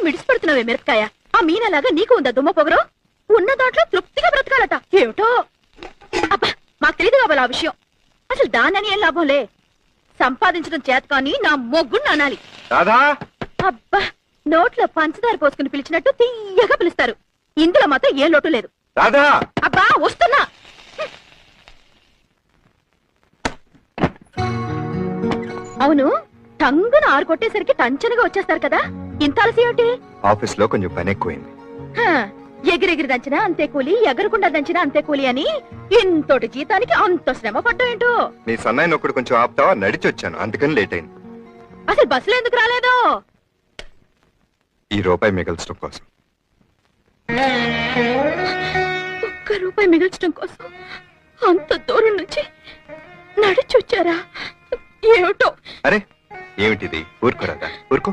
మిడిసిపెడుతున్నావే మిరపకాయ. ఆ మీనలాగా నీకు ఉందా దుమ్మ పొగరు? ఉన్న దాంట్లో తృప్తిగా బ్రతకాలట. ఏమిటో అబ్బా, మాకు తెలియదు కాబోలు ఆ విషయం. అసలు దానని ఏం లాభంలే. సంపాదించడం చేత కానీ నా మొగ్గుని అనాలి. అబ్బా, నోట్లో పంచదార పోసుకుని పిలిచినట్టు తీయగా పిలుస్తారు. ఇందులో మాత్రం ఏ లోటు లేదు. అబ్బా వస్తున్నా. అవును, టంగున ఆరు కొట్టేసరికి టంచనగా వచ్చేస్తారు కదా, ఇంత అలసి ఏమిటి? ఆఫీస్ లో కొంచెం పని ఎక్కువైంది. ఎగిరెగిరి దంచినా అంతే కూలి, ఎగరకుండా దంచినా అంతే కూలి అని ఇంతటి జీతానికి అంత శ్రమ పడ్డా ఏంటో. మీ సన్నాయిని ఒక్కడు కొంచెం ఆపుతావా? నడిచి వచ్చాను, అందుకని లేట్ అయింది. అసలు బస్సులో ఎందుకు రాలేదు? ఈ రూపాయి మిగల్చడం కోసం. ₹1 మిగల్చడం కోసం అంత దూరం నుంచి నడిచి వచ్చారా? ఏమిటో. అరే ఏమిటిది? ఊరుకోరాదా? ఊరుకో.